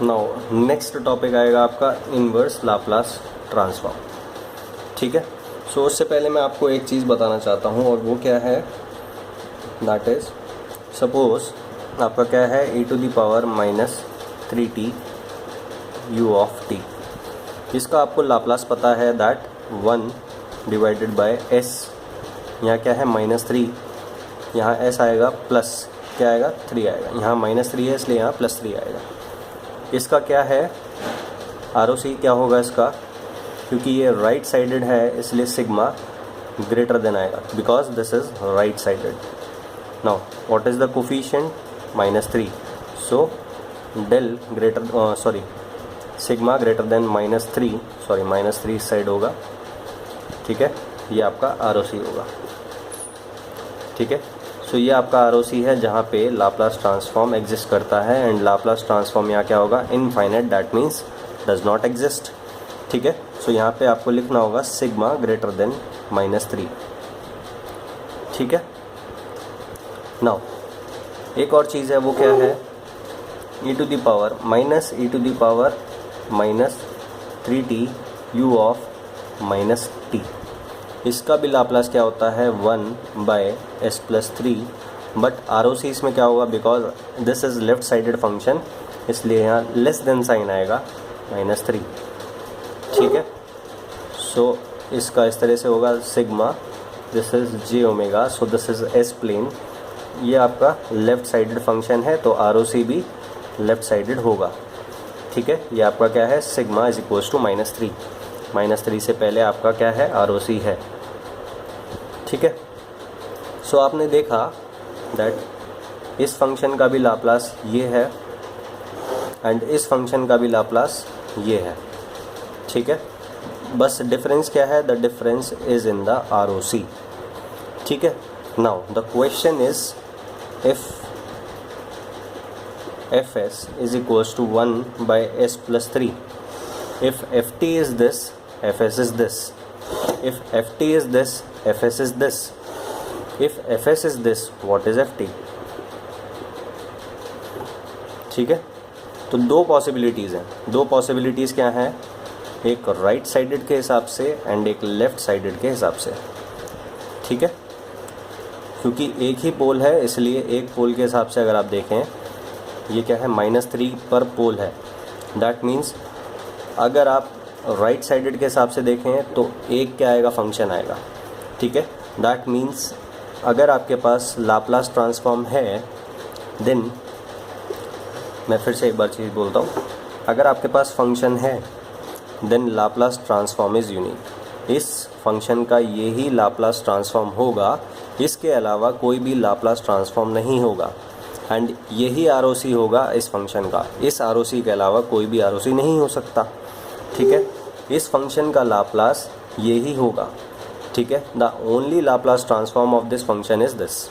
Now next topic आएगा आपका inverse Laplace transform. ठीक है, सो उससे पहले मैं आपको एक चीज़ बताना चाहता हूँ, और वो क्या है, दैट इज़ सपोज आपका क्या है e⁻−3t u ऑफ t। इसका आपको लाप्लास पता है, दैट 1/s, यहाँ क्या है -3, यहाँ s आएगा प्लस क्या आएगा 3 आएगा, यहाँ -3 है इसलिए यहाँ +3 आएगा। इसका क्या है ROC क्या होगा इसका, क्योंकि ये राइट साइडेड है इसलिए सिग्मा ग्रेटर देन आएगा, because this is right sided. Now what is the coefficient, -3, so del greater sigma greater than -3, -3 इस साइड होगा। ठीक है, ये आपका ROC होगा। ठीक है, सो ये आपका ROC है जहाँ पे लाप्लास ट्रांसफॉर्म एग्जिस्ट करता है, एंड लाप्लास ट्रांसफॉर्म यहाँ क्या होगा, infinite, that means does not exist. ठीक है, सो यहाँ पे आपको लिखना होगा सिग्मा ग्रेटर देन -3। ठीक है, नाउ एक और चीज़ है, वो क्या है e⁻−3t u ऑफ -t। इसका भी लाप्लास क्या होता है 1/s+3, बट ROC इसमें क्या होगा, because this is left sided function, इसलिए यहाँ लेस देन साइन आएगा -3। ठीक है, सो इसका इस तरह से होगा sigma, this is j⍵, so this is s plane, ये आपका लेफ़्ट साइडेड फंक्शन है तो ROC भी लेफ़्ट साइडेड होगा। ठीक है, ये आपका क्या है सिग्मा इज इक्वल्स टू -3, -3 से पहले आपका क्या है ROC है। ठीक है, सो आपने देखा दैट इस फंक्शन का भी लाप्लास ये है एंड इस फंक्शन का भी लाप्लास ये है। ठीक है, बस डिफरेंस क्या है, the difference is in the ROC। ठीक है, now the question is if fs is equals to 1/s+3, if ft is this, fs is this, if ft is this, fs is this, if fs is this, what is ft? ठीक है, तो दो possibilities हैं। दो possibilities क्या हैं, एक right sided के हिसाब से एंड एक लेफ़्ट साइडेड के हिसाब से। ठीक है, क्योंकि एक ही पोल है इसलिए एक पोल के हिसाब से अगर आप देखें, ये क्या है -3 पर पोल है, दैट मीन्स अगर आप राइट साइडेड के हिसाब से देखें तो एक क्या आएगा, फंक्शन आएगा। ठीक है, दैट मीन्स अगर आपके पास लाप्लास ट्रांसफॉर्म है, देन मैं फिर से एक बार चीज़ बोलता हूँ, अगर आपके पास फंक्शन है then Laplace transform is unique. इस फंक्शन का यही लाप्लास ट्रांसफॉर्म होगा, इसके अलावा कोई भी लाप्लास ट्रांसफॉर्म नहीं होगा, एंड यही ROC होगा इस फंक्शन का। इस ROC के अलावा कोई भी ROC नहीं हो सकता। ठीक है, इस फंक्शन का लाप्लास यही होगा। ठीक है, the only Laplace transform of this function is this.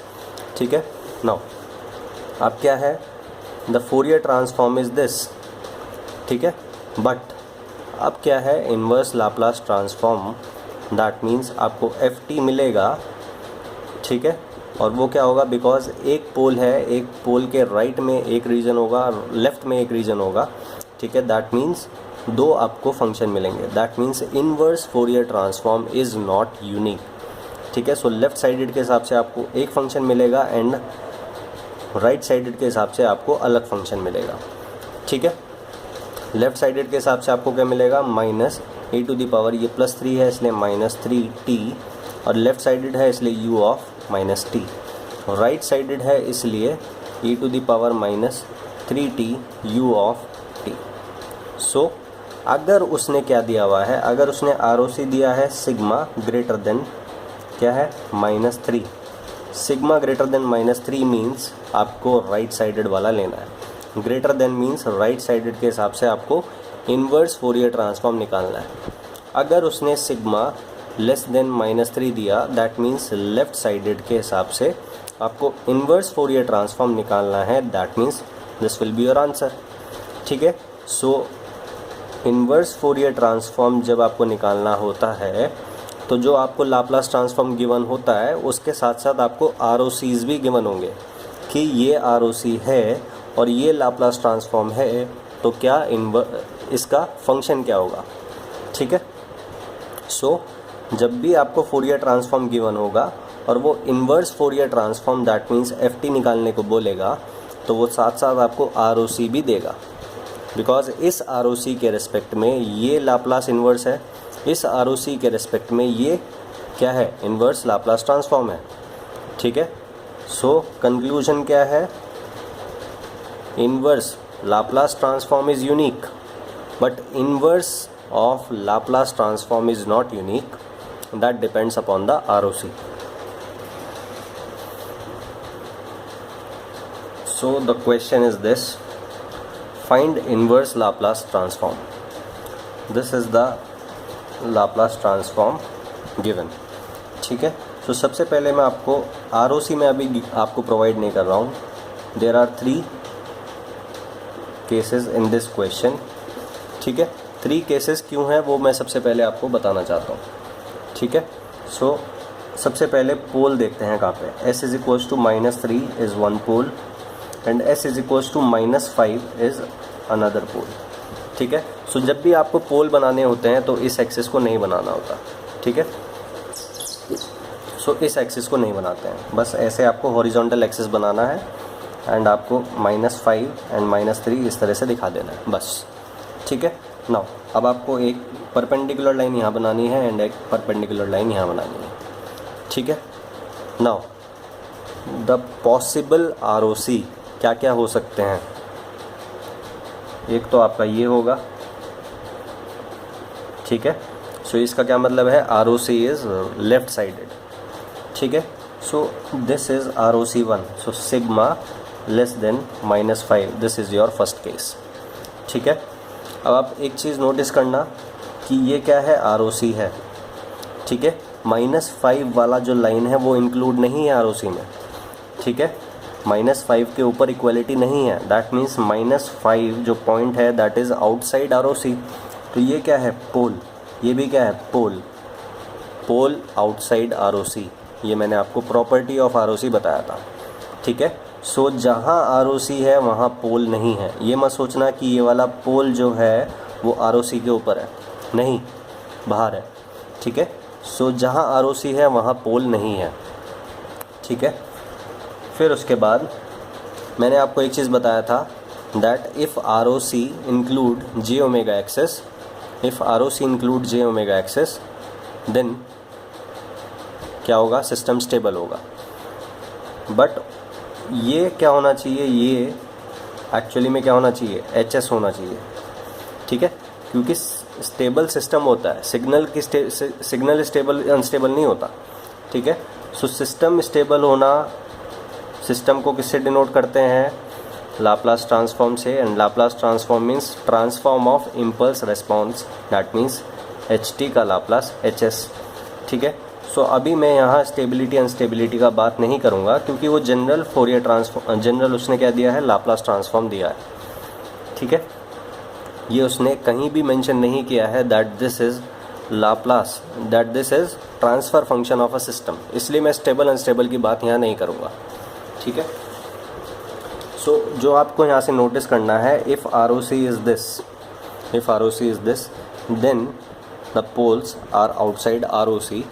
ठीक है, नाउ अब क्या है, the Fourier transform is this. ठीक है, बट अब क्या है, inverse Laplace transform, that means आपको ft मिलेगा। ठीक है, और वो क्या होगा, बिकॉज एक पोल है, एक पोल के राइट में एक रीजन होगा, लेफ़्ट में एक रीजन होगा। ठीक है, दैट मीन्स दो आपको फंक्शन मिलेंगे, that means inverse Fourier transform is not unique. ठीक है, सो लेफ़्ट साइडेड के हिसाब से आपको एक फंक्शन मिलेगा एंड राइट साइडेड के हिसाब से आपको अलग फंक्शन मिलेगा। ठीक है, लेफ़्ट साइडेड के हिसाब से आपको क्या मिलेगा, -e⁻, ये +3 है इसलिए -3t, और लेफ़्ट साइडेड है इसलिए u of -t, right sided है इसलिए e⁻−3t u ऑफ t। सो अगर उसने क्या दिया हुआ है, अगर उसने ROC दिया है सिग्मा ग्रेटर देन क्या है -3, सिग्मा ग्रेटर देन -3 मीन्स आपको राइट साइडेड वाला लेना है, greater than means right sided के हिसाब से आपको इन्वर्स फोरियर ट्रांसफॉर्म निकालना है। अगर उसने सिग्मा लेस देन -3 दिया, दैट मीन्स लेफ़्ट साइडेड के हिसाब से आपको इन्वर्स फोरियर ट्रांसफॉर्म निकालना है, that means this will be your answer. ठीक है, सो इन्वर्स फोरियर ट्रांसफॉर्म जब आपको निकालना होता है तो जो आपको लाप्लास ट्रांसफॉर्म गिवन होता है उसके साथ साथ आपको ROCs भी गिवन होंगे कि ये ROC है और ये लाप्लास ट्रांसफॉर्म है, तो क्या इसका फंक्शन क्या होगा, ठीक है। सो जब भी आपको फोरियर ट्रांसफॉर्म गिवन होगा और वो inverse Fourier transform that means F निकालने को बोलेगा, तो वो साथ साथ आपको आर भी देगा, बिकॉज इस आर के रिस्पेक्ट में ये लाप्लास इन्वर्स है, इस आर के रिस्पेक्ट में ये क्या है, इन्वर्स लाप्लास ट्रांसफॉर्म है, ठीक है। सो कंक्लूजन क्या है, inverse Laplace transform is unique but inverse of Laplace transform is not unique, that depends upon the ROC. So the question is this, find inverse Laplace transform. This is the Laplace transform given, ठीक है। तो सबसे पहले मैं आपको ROC में अभी आपको प्रोवाइड नहीं कर रहा हूँ, there are 3 cases in this question, ठीक है। 3 केसेस क्यों हैं वो मैं सबसे पहले आपको बताना चाहता हूँ, ठीक है। सो सबसे पहले पोल देखते हैं कहाँ पे, s is equals to -3 is one pole and s is equals to -5 is another pole, ठीक है। सो जब भी आपको पोल बनाने होते हैं तो इस एक्सिस को नहीं बनाना होता, ठीक है। सो इस एक्सिस को नहीं बनाते हैं, बस ऐसे आपको हॉरिजॉन्टल एक्सिस बनाना है एंड आपको -5 एंड -3 इस तरह से दिखा देना है बस, ठीक है। नाउ अब आपको एक परपेंडिकुलर लाइन यहाँ बनानी है एंड एक परपेंडिकुलर लाइन यहाँ बनानी है, ठीक है। नाउ द पॉसिबल ROC क्या क्या हो सकते हैं, एक तो आपका ये होगा, ठीक है। सो इसका क्या मतलब है, ROC इज़ लेफ्ट साइडेड, ठीक है। So this is ROC1, so sigma less than -5, this is your first case, ठीक है। अब आप एक चीज़ नोटिस करना कि ये क्या है, ROC है, ठीक है। -5 वाला जो लाइन है वो इंक्लूड नहीं है ROC में, ठीक है। -5 के ऊपर इक्वलिटी नहीं है, दैट मीन्स -5 जो पॉइंट है दैट इज़ आउटसाइड ROC। तो ये क्या है, पोल, ये भी क्या है, पोल, पोल आउटसाइड ROC, ये मैंने आपको प्रॉपर्टी ऑफ ROC बताया था, ठीक है। सो जहाँ ROC है वहाँ पोल नहीं है, ये मत सोचना कि ये वाला पोल जो है वो ROC के ऊपर है, नहीं, बाहर है, ठीक है। सो जहाँ ROC है वहाँ पोल नहीं है, ठीक है। फिर उसके बाद मैंने आपको एक चीज़ बताया था that if ROC include j omega axis, if ROC include j omega axis then क्या होगा, सिस्टम स्टेबल होगा। बट ये क्या होना चाहिए, ये एक्चुअली में क्या होना चाहिए, HS होना चाहिए, ठीक है। क्योंकि स्टेबल सिस्टम होता है, सिग्नल स्टेबल अनस्टेबल नहीं होता, ठीक है। सो सिस्टम स्टेबल होना, सिस्टम को किससे डिनोट करते हैं, लाप्लास ट्रांसफॉर्म से, and Laplace transform means transform of impulse response, that means HT का लाप्लास HS, ठीक है। सो अभी मैं यहाँ स्टेबिलिटी अनस्टेबिलिटी का बात नहीं करूँगा क्योंकि वो जनरल फोरियर ट्रांसफॉर्म, जनरल उसने क्या दिया है, लाप्लास ट्रांसफॉर्म दिया है, ठीक है। ये उसने कहीं भी मेंशन नहीं किया है that this is Laplace, that this is transfer function of a system, इसलिए मैं स्टेबल अनस्टेबल की बात यहाँ नहीं करूँगा, ठीक है। सो जो आपको यहाँ से नोटिस करना है, if ROC is this, if ROC is this then the poles are outside ROC,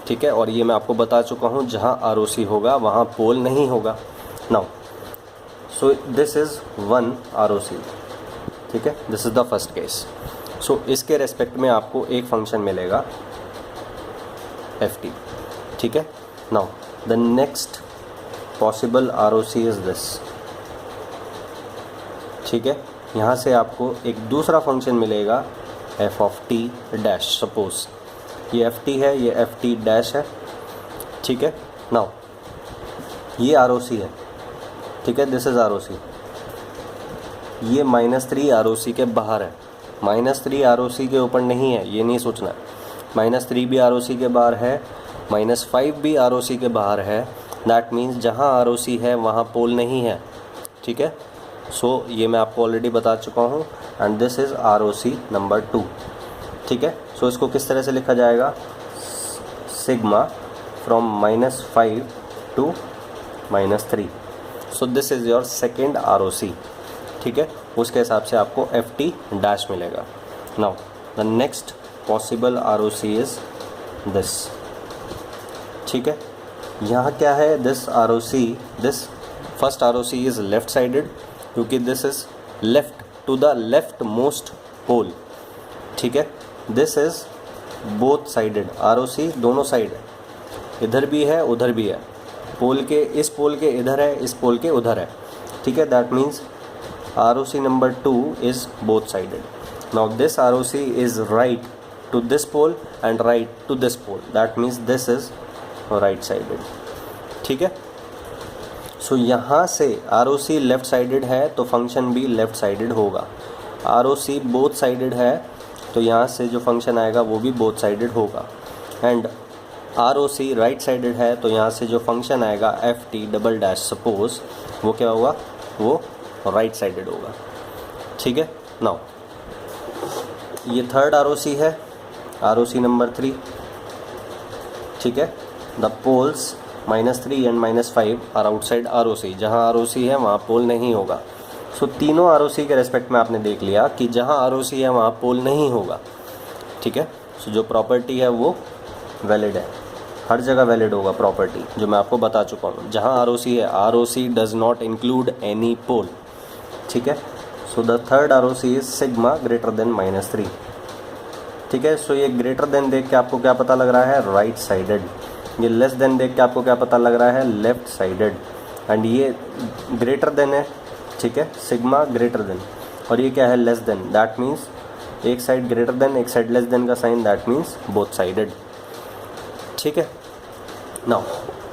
ठीक है। और ये मैं आपको बता चुका हूँ, जहाँ ROC होगा वहाँ पोल नहीं होगा। Now so this is 1 ROC, ठीक है, this is the first case. So इसके रेस्पेक्ट में आपको एक फंक्शन मिलेगा FT, ठीक है। Now the next possible ROC is this, ठीक है। यहाँ से आपको एक दूसरा फंक्शन मिलेगा f of t dash, suppose ये FT है, ये FT डैश है, ठीक है। नाउ ये ROC है, ठीक है, दिस इज़ ROC, ये -3 ROC के बाहर है, -3 ROC के ऊपर नहीं है, ये नहीं सोचना, -3 भी ROC के बाहर है, -5 भी ROC के बाहर है, दैट मीन्स जहाँ ROC है वहाँ पोल नहीं है, ठीक है। सो ये मैं आपको ऑलरेडी बता चुका हूँ and this is ROC number 2, ठीक है। सो इसको किस तरह से लिखा जाएगा, sigma from -5 to -3, so this is your second ROC, ठीक है। उसके हिसाब से आपको एफ टी डैश मिलेगा। Now the next possible R O C is this. ठीक है, यहाँ क्या है, this R O C, this first R O C is left sided क्योंकि this is left to the left most pole. ठीक है, this is both sided, R O C दोनों side है, इधर भी है उधर भी है, पोल के इस पोल के इधर है इस पोल के उधर है। ठीक है, that means R O C number 2 is both sided. Now this R O C is right to this pole and right to this pole, that means this is right sided. ठीक है, सो यहाँ से R O C left sided है तो function भी left sided होगा। R O C both sided है तो यहाँ से जो फंक्शन आएगा वो भी बोथ साइडेड होगा। And are O C right sided है तो यहाँ से जो फंक्शन आएगा F T double dash suppose वो क्या होगा, वो राइट साइडेड होगा। ठीक है, नाउ ये थर्ड आर ओ सी है, आर ओ सी नंबर 3। ठीक है, the poles -3 and -5 are outside R O C. जहाँ आर ओ सी है वहाँ पोल नहीं होगा। सो तीनों आर ओ सी के रेस्पेक्ट में आपने देख लिया कि जहाँ आर ओ सी है वहाँ पोल नहीं होगा। ठीक है, सो जो प्रॉपर्टी है वो वैलिड है, हर जगह वैलिड होगा प्रॉपर्टी, जो मैं आपको बता चुका हूँ। जहाँ आर ओ सी है, R O C does not include any pole. ठीक है, so the third R O C is sigma greater than -3। ठीक है, सो ये ग्रेटर देन देख के आपको क्या पता लग रहा है, राइट साइडेड। ये लेस देन देख के आपको क्या पता लग रहा है, लेफ्ट साइडेड। एंड ये ग्रेटर देन है, ठीक है, सिग्मा ग्रेटर देन, और ये क्या है, लेस देन। दैट मीन्स एक साइड ग्रेटर देन एक साइड लेस देन का sign, that means both sided. ठीक है, नाउ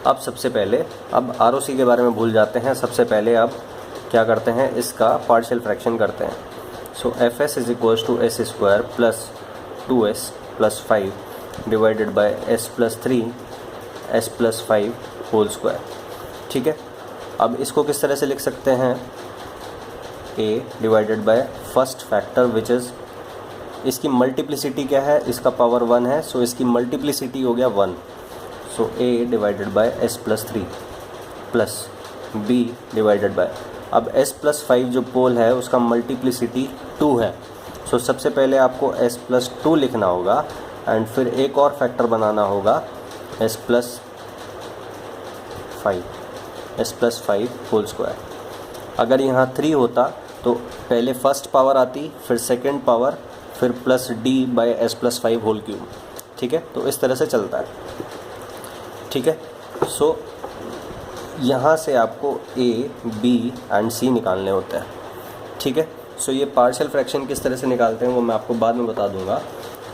अब सबसे पहले अब आर ओ सी के बारे में भूल जाते हैं। सबसे पहले अब क्या करते हैं, इसका पार्शियल फ्रैक्शन करते हैं। So F S is equals to S square plus 2s plus 5 divided by s plus 3 s plus 5 whole square. ठीक है, अब इसको किस तरह से लिख सकते हैं, a divided by first factor which is, इसकी मल्टीप्लिसिटी क्या है, इसका पावर 1 है, सो इसकी मल्टीप्लिसिटी हो गया 1। सो a divided by s plus 3 plus b divided by, अब s प्लस 5 जो पोल है उसका मल्टीप्लिसिटी 2 है। सो सबसे पहले आपको s प्लस 2 लिखना होगा एंड फिर एक और फैक्टर बनाना होगा s प्लस 5 होल स्क्वायर। अगर यहाँ 3 होता तो पहले फर्स्ट पावर आती, फिर सेकंड पावर, फिर plus d by s plus 5 whole cube. ठीक है, तो इस तरह से चलता है। ठीक है, सो यहाँ से आपको a, b एंड c निकालने होते हैं। ठीक है, सो ये पार्शियल फ्रैक्शन किस तरह से निकालते हैं वो मैं आपको बाद में बता दूंगा।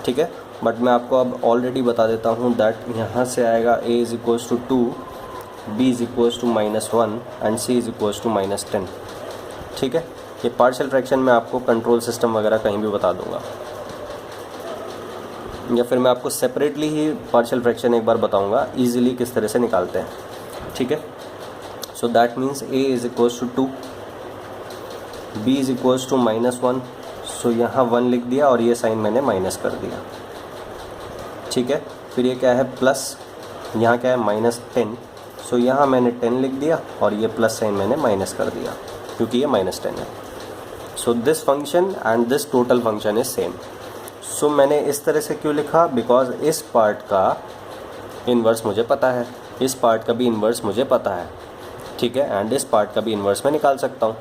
ठीक है, बट मैं आपको अब ऑलरेडी बता देता हूँ दैट यहाँ से आएगा a is equals to 2, b is equals to -1 and c is equals to -10। ठीक है, ये पार्शियल फ्रैक्शन मैं आपको कंट्रोल सिस्टम वगैरह कहीं भी बता दूंगा, या फिर मैं आपको सेपरेटली ही पार्शियल फ्रैक्शन एक बार बताऊंगा इजीली किस तरह से निकालते हैं। ठीक है, so that means a is equals to 2, b is equals to -1, so यहाँ 1 लिख दिया और ये साइन मैंने माइनस कर दिया। ठीक है, फिर ये क्या है, प्लस, यहाँ क्या है -10, सो यहाँ मैंने 10 लिख दिया और ये प्लस साइन मैंने माइनस कर दिया क्योंकि ये -10 है। So this function and this total function is same. So मैंने इस तरह से क्यों लिखा, बिकॉज इस पार्ट का इन्वर्स मुझे पता है, इस पार्ट का भी इन्वर्स मुझे पता है। ठीक है, एंड इस पार्ट का भी इन्वर्स मैं निकाल सकता हूँ।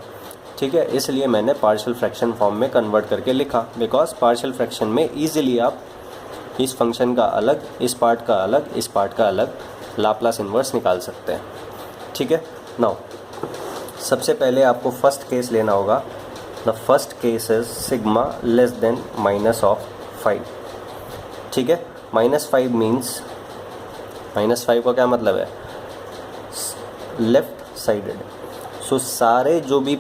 ठीक है, इसलिए मैंने पार्शियल फ्रैक्शन फॉर्म में कन्वर्ट करके लिखा, बिकॉज पार्शियल फ्रैक्शन में ईजिली आप इस फंक्शन का अलग, इस पार्ट का अलग, इस पार्ट का अलग लाप्लास इन्वर्स निकाल सकते हैं। ठीक है, नाउ सबसे पहले आपको फर्स्ट केस लेना होगा। The first case is sigma less than -5। ठीक है, -5 मीन्स, -5 का क्या मतलब है, लेफ्ट साइडेड। सो सारे जो भी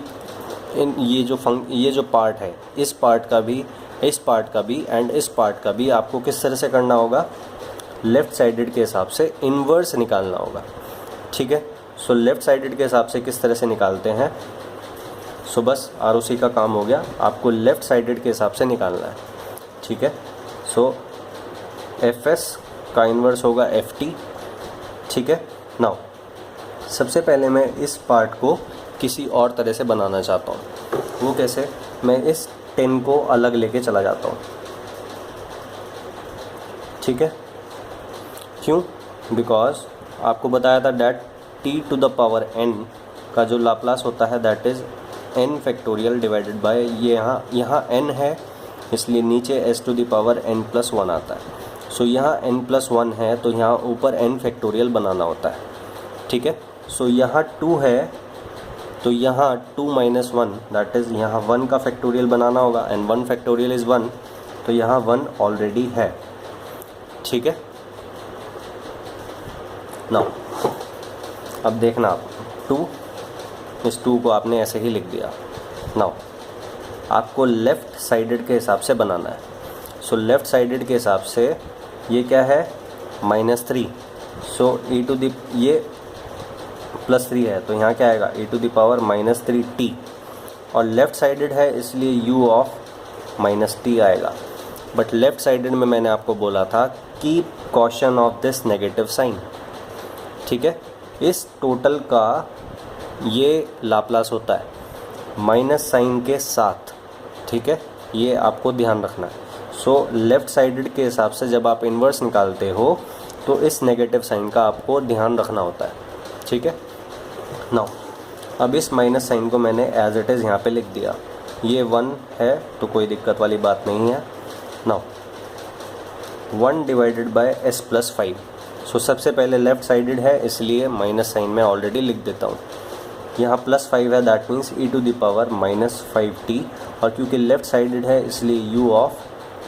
ये जो पार्ट है, इस पार्ट का भी, इस पार्ट का भी एंड इस पार्ट का भी आपको किस तरह से करना होगा, लेफ़्ट साइडेड के हिसाब से इन्वर्स निकालना होगा। ठीक है, सो लेफ़्ट साइडेड के हिसाब से किस तरह से निकालते हैं, सो बस आरओसी का काम हो गया, आपको लेफ़्ट साइडेड के हिसाब से निकालना है। ठीक है, सो एफ एस का इन्वर्स होगा एफ टी। ठीक है, नाउ सबसे पहले मैं इस पार्ट को किसी और तरह से बनाना चाहता हूँ। वो कैसे, मैं इस 10 को अलग लेके चला जाता हूँ, ठीक है। क्यों? बिकॉज आपको बताया था that t to the power n का जो लाप्लास होता है that is n factorial divided by, ये यहाँ n है इसलिए नीचे s to the power n plus 1 आता है। सो यहाँ n प्लस 1 है तो यहाँ ऊपर n फैक्टोरियल बनाना होता है, ठीक है। सो यहाँ 2 है तो यहाँ 2 माइनस 1 दैट इज़ यहाँ 1 का फैक्टोरियल बनाना होगा एंड 1 फैक्टोरियल इज़ 1, तो यहाँ 1 ऑलरेडी है, ठीक है। नाउ अब देखना आप 2, इस 2 को आपने ऐसे ही लिख दिया। नाउ आपको लेफ़्ट साइडेड के हिसाब से बनाना है। सो लेफ़्ट साइडेड के हिसाब से ये क्या है -3, सो e टू दी ये +3 है तो यहाँ क्या आएगा e to the power -3t, और लेफ़्ट साइडेड है इसलिए u ऑफ -t आएगा। बट लेफ़्ट साइडेड में मैंने आपको बोला था keep caution of this negative sign, ठीक है। इस टोटल का ये लाप्लास होता है माइनस साइन के साथ, ठीक है, ये आपको ध्यान रखना है। सो लेफ़्ट साइडेड के हिसाब से जब आप इन्वर्स निकालते हो तो इस नेगेटिव साइन का आपको ध्यान रखना होता है, ठीक है। नाउ अब इस माइनस साइन को मैंने एज इट इज़ यहाँ पे लिख दिया, ये 1 है तो कोई दिक्कत वाली बात नहीं है। Now 1 divided by s plus 5, सो सबसे पहले लेफ़्ट साइडेड है इसलिए माइनस साइन मैं ऑलरेडी लिख देता हूँ। यहाँ +5 है that means e to the power -5t, और क्योंकि लेफ़्ट साइडेड है इसलिए u ऑफ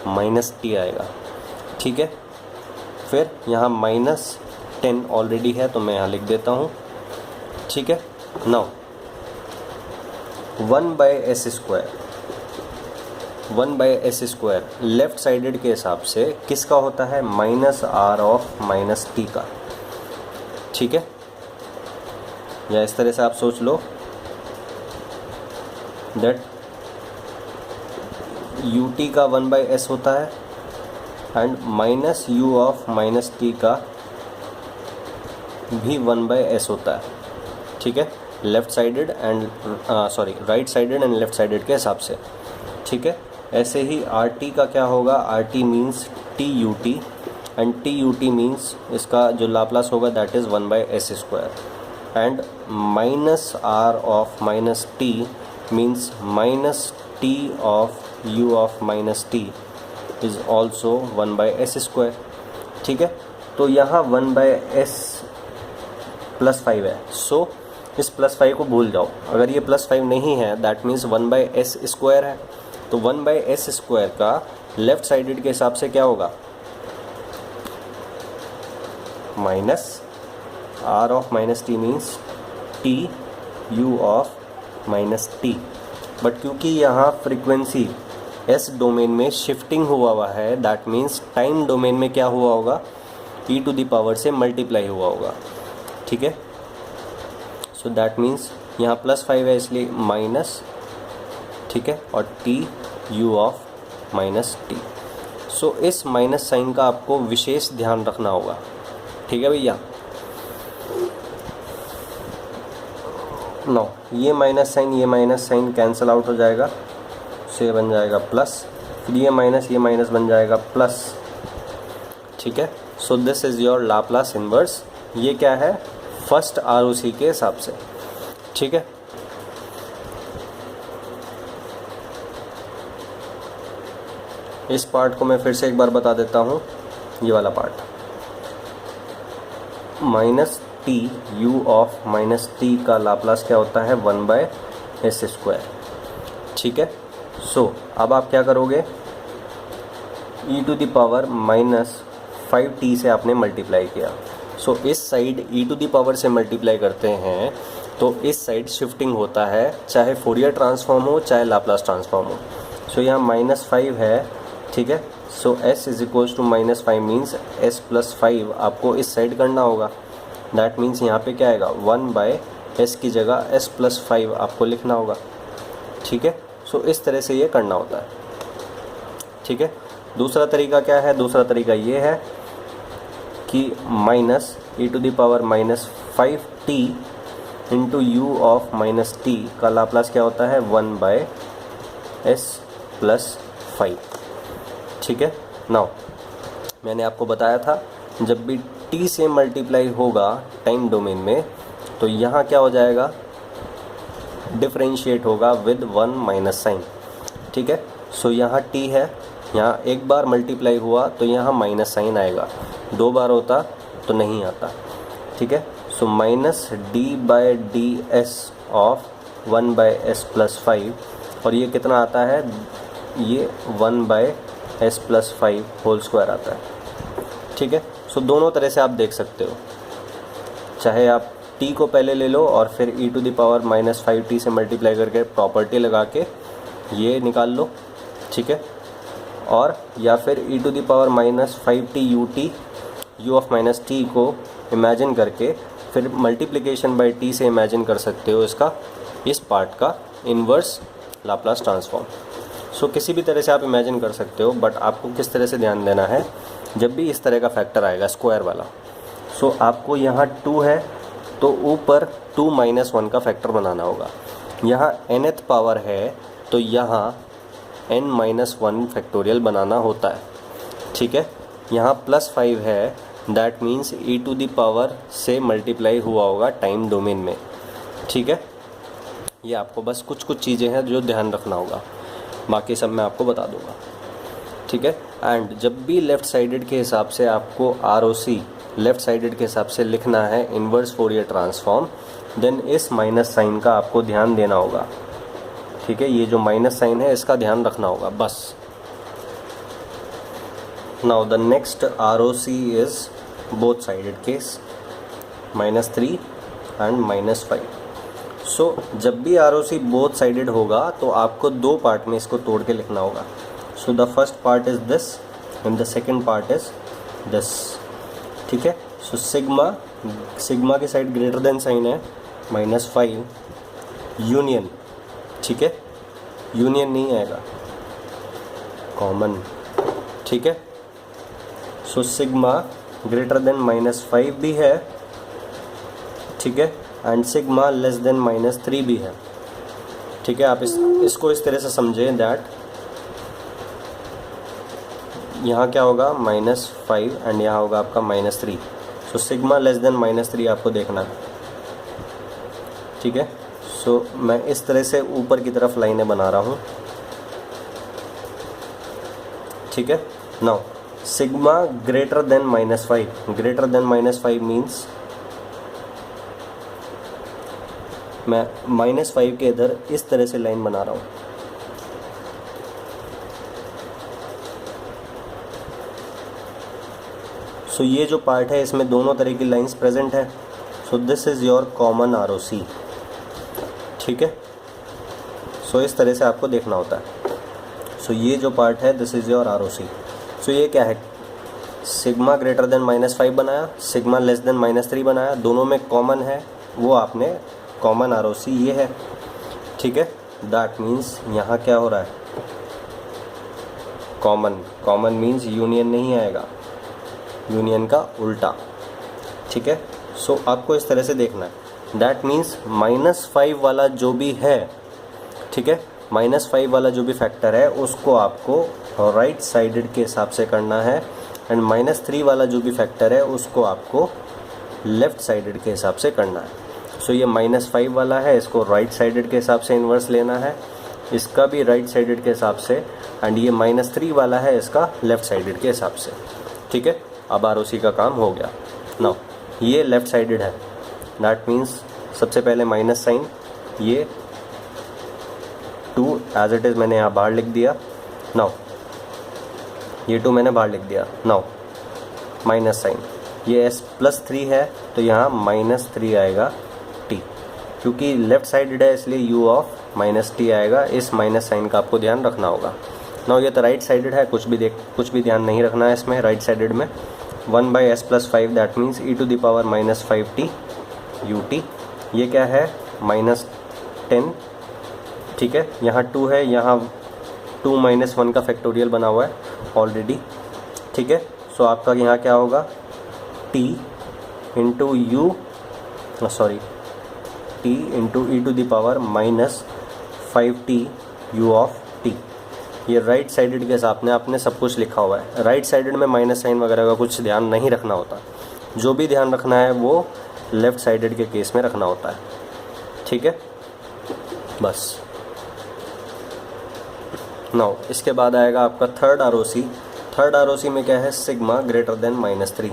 -t आएगा, ठीक है। फिर यहाँ -10 ऑलरेडी है तो मैं यहाँ लिख देता हूँ, ठीक है। नाउ 1/s² लेफ़्ट साइडेड के हिसाब से किसका होता है -r ऑफ -t का, ठीक है। या इस तरह से आप सोच लो दैट ut का 1/s होता है एंड -u ऑफ -t का भी 1/s होता है, ठीक है। Left sided and right sided and left sided के हिसाब से, ठीक है। ऐसे ही RT का क्या होगा, RT means TUT and TUT means इसका जो लाप्लास होगा that is 1/s² and -r of -t means -t of u of -t is also 1/s², ठीक है। तो यहाँ 1/s प्लस 5 है, सो इस +5 को भूल जाओ। अगर ये +5 नहीं है दैट मीन्स 1/s² है, तो 1/s² का लेफ़्ट साइडेड के हिसाब से क्या होगा -r of -t means t u of -t। But क्योंकि यहाँ फ्रीक्वेंसी s डोमेन में शिफ्टिंग हुआ है दैट मीन्स टाइम डोमेन में क्या हुआ होगा, e टू द पावर से मल्टीप्लाई हुआ होगा, ठीक है। सो दैट मीन्स यहाँ +5 है इसलिए माइनस, ठीक है, और t u ऑफ -t। सो इस माइनस साइन का आपको विशेष ध्यान रखना होगा, ठीक है भैया। नो ये माइनस साइन कैंसिल आउट हो जाएगा, सो ये बन जाएगा प्लस, फिर ये माइनस बन जाएगा प्लस, ठीक है। So this is your Laplace inverse. ये क्या है फर्स्ट ROC के हिसाब से, ठीक है। इस पार्ट को मैं फिर से एक बार बता देता हूँ, ये वाला part -t u of -t का लाप्लास क्या होता है 1/s², ठीक है। सो अब आप क्या करोगे, e to the power -5t से आपने मल्टीप्लाई किया। सो इस side e to the power से मल्टीप्लाई करते हैं तो इस साइड शिफ्टिंग होता है, चाहे फोरियर ट्रांसफॉर्म हो चाहे लाप्लास ट्रांसफॉर्म हो। सो यहाँ -5 है, ठीक है। So s is equals to -5 means s plus 5 आपको इस साइड करना होगा, दैट मीन्स यहाँ पे क्या आएगा 1/s की जगह s प्लस 5 आपको लिखना होगा, ठीक है। सो इस तरह से ये करना होता है, ठीक है। दूसरा तरीका क्या है, दूसरा तरीका ये है कि -e to the power -5t into u of -t का लाप्लास क्या होता है 1/s², एस प्लस 5। ठीक है। नाउ मैंने आपको बताया था जब भी t से मल्टीप्लाई होगा टाइम डोमेन में तो यहाँ क्या हो जाएगा, डिफरेंशिएट होगा विद 1 माइनस साइन। ठीक है। सो यहाँ t है, यहाँ एक बार मल्टीप्लाई हुआ तो यहाँ माइनस साइन आएगा, 2 बार होता तो नहीं आता। ठीक है। So minus D by D S of 1 by S plus 5, और ये कितना आता है, ये 1 by S plus 5 whole square आता है। ठीक है। सो दोनों तरह से आप देख सकते हो, चाहे आप t को पहले ले लो और फिर e to the power minus 5t से मल्टीप्लाई करके प्रॉपर्टी लगा के ये निकाल लो। ठीक है। और या फिर e to the power minus 5t u of minus t को इमेजिन करके फिर मल्टीप्लिकेशन बाय t से इमेजिन कर सकते हो इसका, इस पार्ट का इन्वर्स लाप्लास ट्रांसफॉर्म। सो किसी भी तरह से आप इमेजिन कर सकते हो, बट आपको किस तरह से ध्यान देना है, जब भी इस तरह का फैक्टर आएगा स्क्वायर वाला, सो आपको यहाँ 2 है तो ऊपर 2 माइनस 1 का फैक्टर बनाना होगा। यहाँ nth पावर है तो यहाँ n माइनस 1 फैक्टोरियल बनाना होता है। ठीक है। यहाँ प्लस 5 है, that means e to the power से मल्टीप्लाई हुआ होगा टाइम डोमेन में। ठीक है। ये आपको बस कुछ कुछ चीज़ें हैं जो ध्यान रखना होगा, बाकी सब मैं आपको बता दूंगा। ठीक है। एंड जब भी लेफ़्ट साइडेड के हिसाब से आपको ROC लेफ़्ट साइडेड के हिसाब से लिखना है इन्वर्स फोरियर ट्रांसफॉर्म, देन इस माइनस साइन का आपको ध्यान देना होगा। ठीक है। ये जो माइनस साइन है इसका ध्यान रखना होगा बस। Now the next ROC is both sided case, -3 and -5। सो जब भी ROC बोथ साइडेड होगा तो आपको 2 पार्ट में इसको तोड़ के लिखना होगा। So the first part is this and the second part is this. ठीक है। सो सिग्मा की साइड ग्रेटर देन साइन है -5 यूनियन। ठीक है। यूनियन नहीं आएगा, कॉमन। ठीक है। सो सिग्मा ग्रेटर देन -5 भी है। ठीक है। एंड सिग्मा लेस देन -3 भी है। ठीक है। आप इसको इस तरह से समझें दैट यहाँ क्या होगा -5 एंड यहाँ होगा आपका -3। सो सिग्मा लेस देन -3 आपको देखना है। ठीक है। सो मैं इस तरह से ऊपर की तरफ लाइनें बना रहा हूँ। ठीक है। Now sigma greater then -5, greater than -5 means मैं -5 के इधर इस तरह से लाइन बना रहा हूँ। सो ये जो पार्ट है इसमें दोनों तरह की लाइंस प्रेजेंट है। So this is your common ROC। ठीक है। सो इस तरह से आपको देखना होता है। सो ये जो पार्ट है दिस इज़ योर ROC। सो ये क्या है, सिग्मा ग्रेटर देन -5 बनाया, सिग्मा लेस देन -3 बनाया, दोनों में कॉमन है, वो आपने कॉमन ROC ये है। ठीक है। दैट मीन्स यहाँ क्या हो रहा है, कॉमन मीन्स यूनियन नहीं आएगा, यूनियन का उल्टा। ठीक है। सो आपको इस तरह से देखना है। दैट मीन्स -5 वाला जो भी है, ठीक है, -5 वाला जो भी फैक्टर है उसको आपको राइट साइडेड के हिसाब से करना है, एंड -3 वाला जो भी फैक्टर है उसको आपको लेफ़्ट साइडेड के हिसाब से करना है। सो ये -5 वाला है, इसको राइट साइडेड के हिसाब से इन्वर्स लेना है, इसका भी राइट साइडेड के हिसाब से, एंड ये -3 वाला है इसका लेफ़्ट साइडेड के हिसाब से। ठीक है। अब ROC का काम हो गया। नाउ ये लेफ़्ट साइडेड है, दैट मीन्स सबसे पहले माइनस साइन, ये 2 एज इट इज़ मैंने यहाँ बाहर लिख दिया। नाउ ये 2 मैंने बाहर लिख दिया। नाउ माइनस साइन, ये S+3 है तो यहाँ -3 आएगा t, क्योंकि लेफ़्ट साइडेड है इसलिए u ऑफ -t आएगा। इस माइनस साइन का आपको ध्यान रखना होगा। नाउ ये तो राइट साइडेड है, कुछ भी ध्यान नहीं रखना है इसमें। राइट साइडेड में 1/s+5 that means e to the power -5t ut। ये क्या है, -10। ठीक है। यहाँ 2 है, यहाँ 2 - 1 का फैक्टोरियल बना हुआ है ऑलरेडी। ठीक है। सो आपका यहाँ क्या होगा, t into e to the power -5t u of T. ये राइट साइडेड के हिसाब से आपने सब कुछ लिखा हुआ है। राइट साइडेड में माइनस साइन वगैरह का कुछ ध्यान नहीं रखना होता, जो भी ध्यान रखना है वो लेफ़्ट साइडेड के केस में रखना होता है, ठीक है। बस नाउ इसके बाद आएगा आपका थर्ड आरओसी। थर्ड आरओसी में क्या है, sigma greater than -3।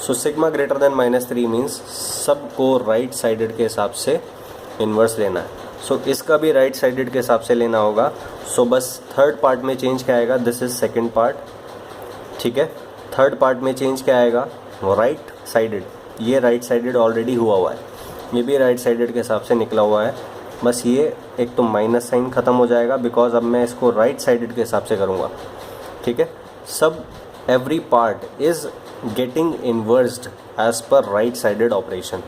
So sigma greater than -3 means सबको राइट साइडेड के हिसाब से इन्वर्स लेना है। सो इसका भी राइट साइडेड के हिसाब से लेना होगा। सो बस थर्ड पार्ट में चेंज क्या आएगा, दिस इज सेकंड पार्ट, ठीक है। थर्ड पार्ट में चेंज क्या आएगा, राइट साइडेड। ये राइट साइडेड ऑलरेडी हुआ है, ये भी राइट साइडेड के हिसाब से निकला हुआ है। बस ये एक तो माइनस साइन ख़त्म हो जाएगा बिकॉज अब मैं इसको राइट साइडेड के हिसाब से करूँगा, ठीक है। सब every part is getting inversed as per right sided operation,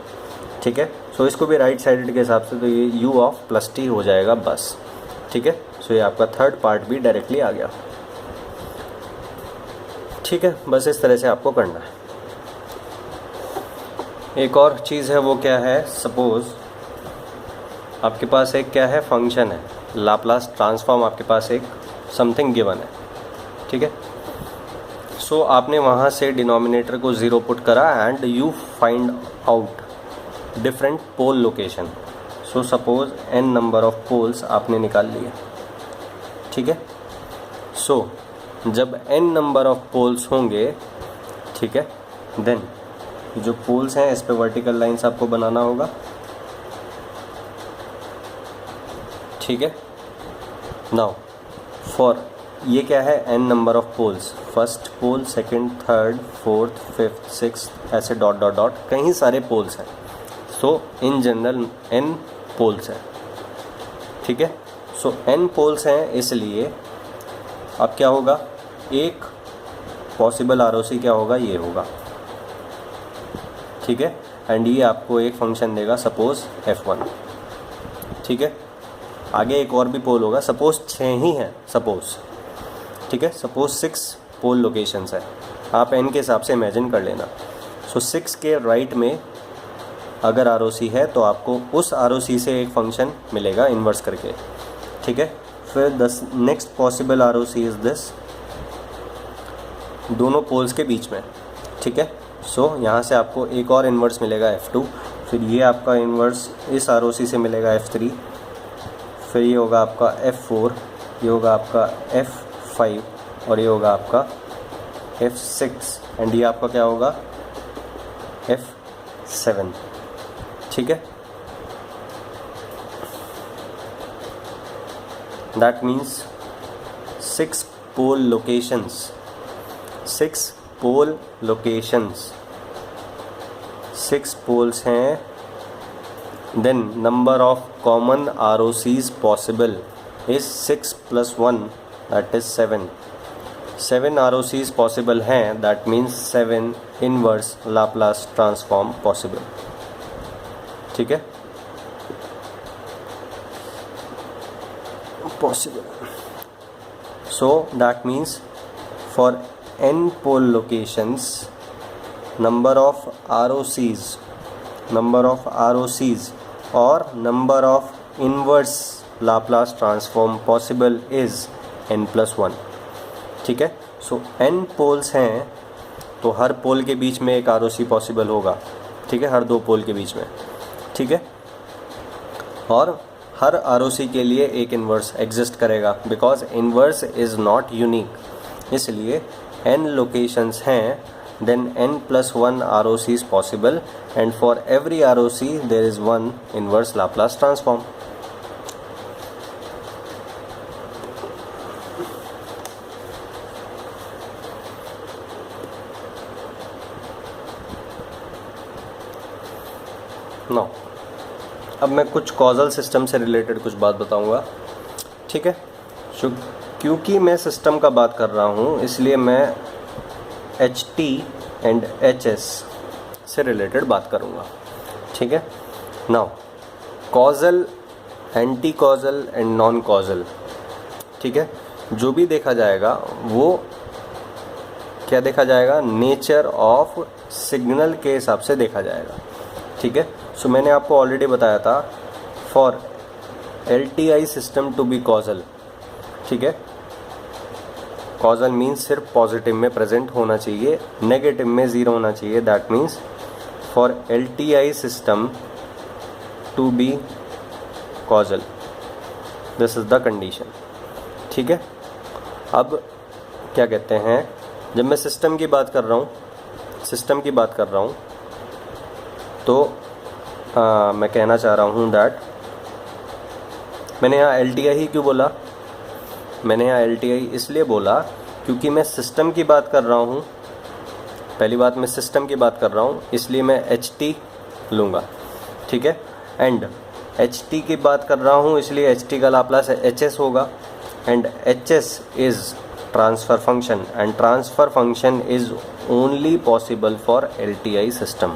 ठीक है। सो इसको भी राइट साइडेड के हिसाब से, तो ये u ऑफ +t हो जाएगा बस, ठीक है। सो ये आपका थर्ड पार्ट भी डायरेक्टली आ गया, ठीक है। बस इस तरह से आपको करना है। एक और चीज़ है, वो क्या है, सपोज़ आपके पास एक क्या है, फंक्शन है, लाप्लास ट्रांसफॉर्म आपके पास एक समथिंग गिवन है, ठीक है। सो आपने वहाँ से डिनोमिनेटर को 0 पुट करा and you find out different pole location. So suppose n number of poles आपने निकाल लिए, ठीक है। सो जब n नंबर ऑफ पोल्स होंगे, ठीक है, देन जो पोल्स हैं इस पे वर्टिकल लाइंस आपको बनाना होगा, ठीक है। नाउ फॉर ये क्या है, n number of poles, first pole, second, third, fourth, fifth, sixth, ऐसे डॉट डॉट डॉट कई सारे पोल्स हैं। So in general n poles हैं, ठीक है। सो n पोल्स हैं, इसलिए अब क्या होगा, एक पॉसिबल आरओसी क्या होगा, ये होगा, ठीक है। एंड ये आपको एक फंक्शन देगा सपोज़ f1, ठीक है। आगे एक और भी पोल होगा, सपोज़ 6 ही हैं, सपोज़, ठीक है। सपोज़ 6 पोल लोकेशंस है, आप n के हिसाब से इमेजिन कर लेना। सो 6 के राइट में अगर आरओसी है तो आपको उस आरओसी से एक फंक्शन मिलेगा इन्वर्स करके, ठीक है। फिर the next possible ROC is this, दोनों पोल्स के बीच में, ठीक है। सो यहाँ से आपको एक और इन्वर्स मिलेगा f2, फिर ये आपका इन्वर्स इस आरओसी से मिलेगा f3, फिर ये होगा आपका f4, ये होगा आपका f5 और ये होगा आपका f6 एंड ये आपका क्या होगा, f7, ठीक है। That means 6 pole locations, 6 pole locations, 6 poles हैं। Then number of common ROCs possible is 6 + 1 that is 7। 7 ROCs possible हैं, that means 7 inverse Laplace transform possible, ठीक है, possible. So that means for n pole locations number of ROCs और number of inverse Laplace transform possible is n+1, ठीक है। सो n poles हैं तो हर पोल के बीच में एक ROC पॉसिबल होगा, ठीक है, हर 2 पोल के बीच में, ठीक है। और हर ROC के लिए एक इन्वर्स एग्जिस्ट करेगा because inverse is not unique, इसलिए n लोकेशंस हैं, then n+1 ROCs possible and for every ROC there is one inverse Laplace transform. Now, अब मैं कुछ कॉजल सिस्टम से रिलेटेड कुछ बात बताऊंगा, ठीक है। क्योंकि मैं सिस्टम का बात कर रहा हूँ इसलिए मैं HT एंड HS से रिलेटेड बात करूँगा, ठीक है। Now causal, anti causal and non causal, ठीक है, जो भी देखा जाएगा वो क्या देखा जाएगा, नेचर ऑफ सिग्नल के हिसाब से देखा जाएगा, ठीक है। सो मैंने आपको ऑलरेडी बताया था, for LTI system to be causal ठीक है। कॉजल मीन्स सिर्फ पॉजिटिव में प्रेजेंट होना चाहिए, नेगेटिव में ज़ीरो होना चाहिए। That means for LTI system to be causal, this is the condition. ठीक है। अब क्या कहते हैं, जब मैं सिस्टम की बात कर रहा हूँ, तो मैं कहना चाह रहा हूँ दैट मैंने यहाँ LTI ही क्यों बोला, मैंने यहाँ LTI इसलिए बोला क्योंकि मैं सिस्टम की बात कर रहा हूँ। पहली बात, मैं सिस्टम की बात कर रहा हूँ, इसलिए मैं HT लूँगा। ठीक है। एंड HT की बात कर रहा हूँ, इसलिए HT का लाप्लास HS होगा। And HS is transfer function, and transfer function is only possible for LTI system,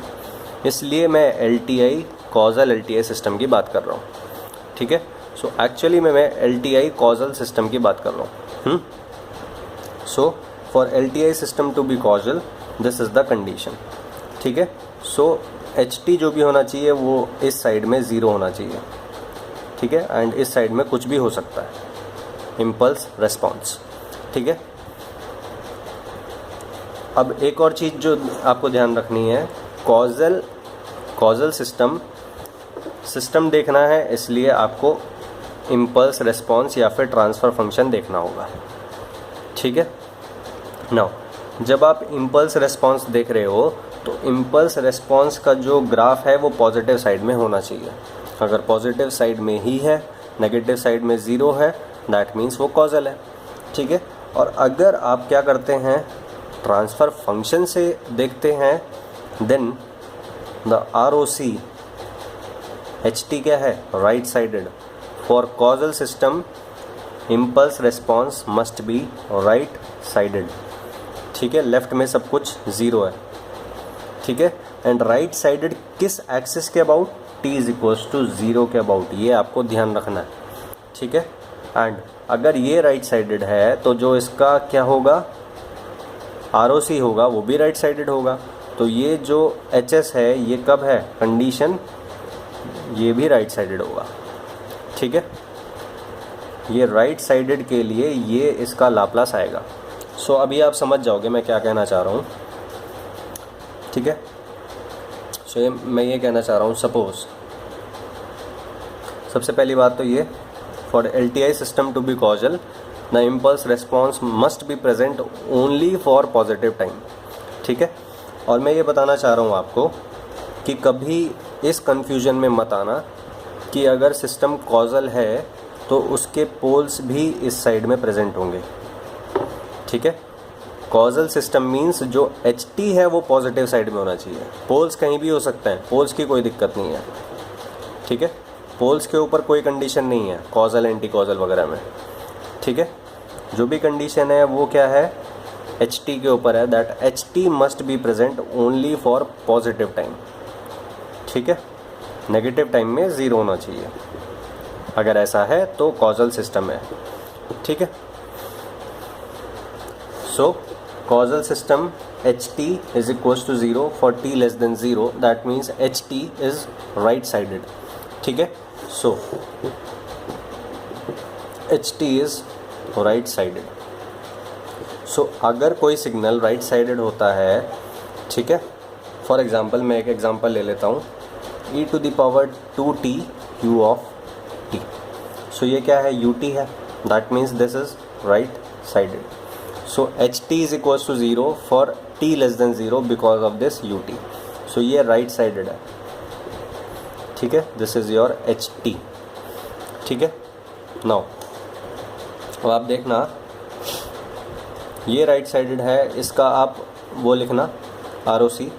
इसलिए मैं LTI कॉजल LTI सिस्टम की बात कर रहा हूँ। ठीक है। सो एक्चुअली मैं LTI कॉजल सिस्टम की बात कर रहा हूँ। So for LTI system to be causal, this is the condition. ठीक है। सो HT जो भी होना चाहिए वो इस साइड में ज़ीरो होना चाहिए। ठीक है। एंड इस साइड में कुछ भी हो सकता है, इम्पल्स रेस्पॉन्स। ठीक है। अब एक और चीज़ जो आपको ध्यान रखनी है, कॉजल सिस्टम देखना है, इसलिए आपको इम्पल्स रेस्पॉन्स या फिर ट्रांसफ़र फंक्शन देखना होगा। ठीक है। नाउ जब आप इम्पल्स रेस्पॉन्स देख रहे हो तो इम्पल्स रेस्पॉन्स का जो ग्राफ है वो पॉजिटिव साइड में होना चाहिए। अगर पॉजिटिव साइड में ही है, नेगेटिव साइड में ज़ीरो है, दैट मीन्स वो कॉजल है। ठीक है। और अगर आप क्या करते हैं, ट्रांसफ़र फंक्शन से देखते हैं, देन द ROC HT क्या है, right sided. For causal system impulse response must B right sided. ठीक है। लेफ्ट में सब कुछ ज़ीरो है। ठीक है। एंड राइट साइडेड किस एक्सिस के about, T is equals to zero के अबाउट, ये आपको ध्यान रखना है। ठीक है। एंड अगर ये राइट साइडेड है तो जो इसका क्या होगा, ROC होगा, वो भी राइट साइडेड होगा। तो ये जो HS है ये कब है, कंडीशन, ये भी राइट साइडेड होगा। ठीक है। ये राइट साइडेड के लिए ये इसका लाप्लास आएगा। सो अभी आप समझ जाओगे मैं क्या कहना चाह रहा हूँ। ठीक है। सो मैं ये कहना चाह रहा हूँ, सपोज सबसे पहली बात तो ये, for LTI system to be causal the impulse response must be present only for positive time. ठीक है। और मैं ये बताना चाह रहा हूँ आपको कि कभी इस कन्फ्यूजन में मत आना कि अगर सिस्टम कॉजल है तो उसके पोल्स भी इस साइड में प्रेजेंट होंगे। ठीक है। कॉजल सिस्टम मींस जो HT है वो पॉजिटिव साइड में होना चाहिए। पोल्स कहीं भी हो सकते हैं, पोल्स की कोई दिक्कत नहीं है। ठीक है। पोल्स के ऊपर कोई कंडीशन नहीं है कॉजल एंटी कॉजल वगैरह में। ठीक है। जो भी कंडीशन है वो क्या है, HT के ऊपर है, that HT must be present only for positive time. ठीक है। नेगेटिव टाइम में ज़ीरो होना चाहिए। अगर ऐसा है तो कॉजल सिस्टम है। ठीक है। So causal system HT is equals to zero for T less than zero, that means HT is right sided. ठीक है। So HT is right sided. So अगर कोई सिग्नल राइट साइडेड होता है, ठीक है, फॉर एग्जांपल मैं एक एग्जांपल ले लेता हूँ, e⁻²t u of t। So ये क्या है, ut है, that means this is right sided. So HT is equals to zero for t less than zero because of this ut। So ये राइट साइडेड है। ठीक है। This is your HT। ठीक है। नाउ अब आप देखना, ये राइट साइडेड है, इसका आप वो लिखना ROC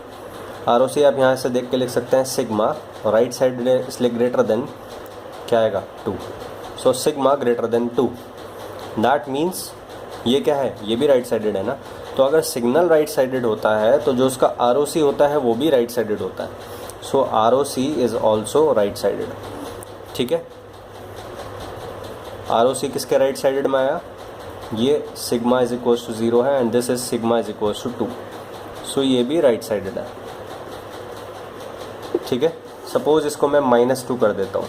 आप यहाँ से देख के लिख सकते हैं सिग्मा, राइट साइडेड है इसलिए ग्रेटर देन क्या आएगा 2। So sigma greater then 2, that means ये क्या है, ये भी राइट साइडेड है ना। तो अगर सिग्नल राइट साइडेड होता है तो जो उसका ROC होता है वो भी राइट साइडेड होता है। सो ROC is also right sided. ठीक है। ROC किसके राइट साइडेड में आया, ये sigma is equals to zero है and this is sigma is equals to 2। So ये भी राइट साइडेड है। ठीक है। सपोज इसको मैं -2 कर देता हूँ।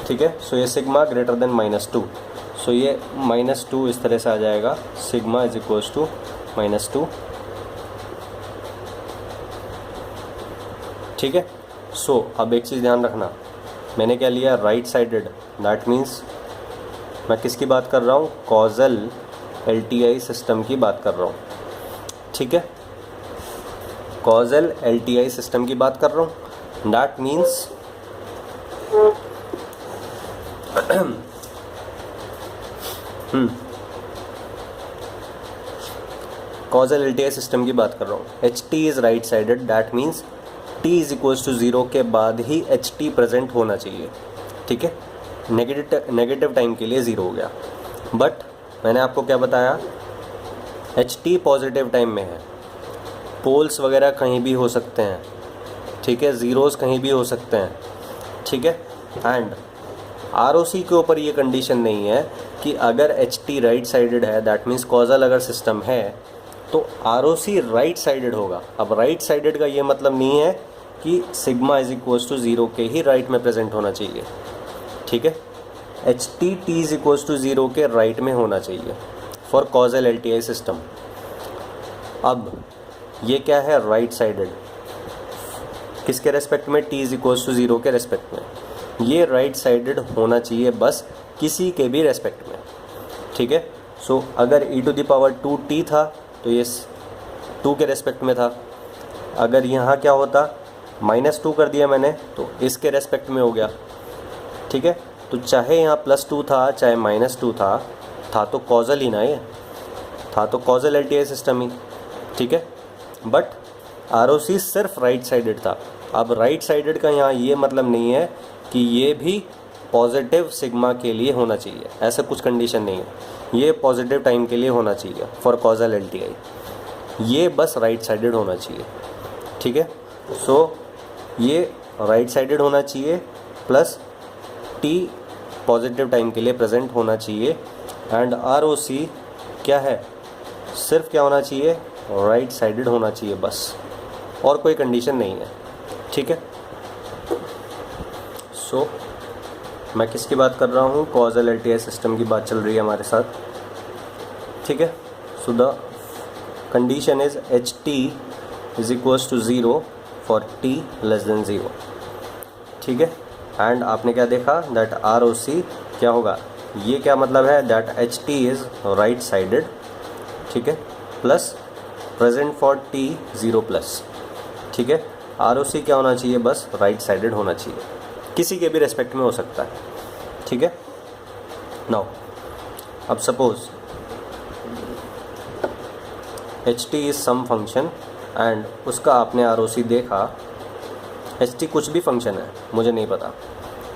ठीक है। सो ये सिग्मा ग्रेटर देन -2। सो ये -2 इस तरह से आ जाएगा, सिग्मा इज इक्वल्स टू -2। ठीक है। सो अब एक चीज़ ध्यान रखना, मैंने क्या लिया, राइट साइडेड, दैट मीन्स मैं किसकी बात कर रहा हूँ, कॉजल LTI सिस्टम की बात कर रहा हूँ। ठीक है, कॉजल LTI सिस्टम की बात कर रहा हूँ, that means causal LTI system की बात कर रहा हूँ। HT is right sided, that means T is equals to 0 के बाद ही HT प्रेजेंट होना चाहिए। ठीक है, नेगेटिव टाइम के लिए 0 हो गया। बट मैंने आपको क्या बताया, HT पॉजिटिव टाइम में है, पोल्स वगैरह कहीं भी हो सकते हैं। ठीक है, ज़ीरोज़ कहीं भी हो सकते हैं। ठीक है, एंड ROC के ऊपर ये कंडीशन नहीं है कि अगर HT राइट साइडेड है, दैट मीन्स कॉजल अगर सिस्टम है तो ROC राइट साइडेड होगा। अब राइट साइडेड का ये मतलब नहीं है कि सिग्मा इज इक्वल्स टू 0 के ही राइट में प्रेजेंट होना चाहिए। ठीक है, HT T is equals to 0 के राइट में होना चाहिए फॉर कॉजल LTI सिस्टम। अब ये क्या है, राइट साइडेड, किसके रेस्पेक्ट में, T इज इक्वल्स टू 0 के रेस्पेक्ट में। ये राइट साइडेड होना चाहिए बस किसी के भी रेस्पेक्ट में। ठीक है, सो अगर e⁻²t था तो ये 2 के रेस्पेक्ट में था। अगर यहाँ क्या होता, -2 कर दिया मैंने तो इसके रेस्पेक्ट में हो गया। ठीक है, तो चाहे यहाँ +2 था चाहे -2 था तो कॉजल ही ना, ये था तो कॉजल LTI सिस्टम ही। ठीक है, बट ROC सिर्फ राइट साइडेड था। अब राइट साइडेड का यहाँ ये मतलब नहीं है कि ये भी पॉजिटिव सिग्मा के लिए होना चाहिए, ऐसा कुछ कंडीशन नहीं है। ये पॉजिटिव टाइम के लिए होना चाहिए फॉर कॉजल LTI, ये बस राइट साइडेड होना चाहिए। ठीक है, सो ये राइट साइडेड होना चाहिए प्लस T पॉजिटिव टाइम के लिए प्रेजेंट होना चाहिए एंड ROC क्या है, सिर्फ क्या होना चाहिए, राइट साइडेड होना चाहिए बस, और कोई कंडीशन नहीं है। ठीक है, सो मैं किसकी बात कर रहा हूँ, कॉजल LTI सिस्टम की बात चल रही है हमारे साथ। ठीक है, so the condition is HT is equals to 0 for T less than 0। ठीक है, एंड आपने क्या देखा, दैट ROC क्या होगा, ये क्या मतलब है, that HT is right sided. ठीक है, प्लस प्रेजेंट फॉर T 0+। ठीक है, ROC क्या होना चाहिए, बस राइट साइडेड होना चाहिए, किसी के भी रेस्पेक्ट में हो सकता है। ठीक है, नाउ अब suppose HT is some function and उसका आपने ROC देखा, HT कुछ भी फंक्शन है मुझे नहीं पता,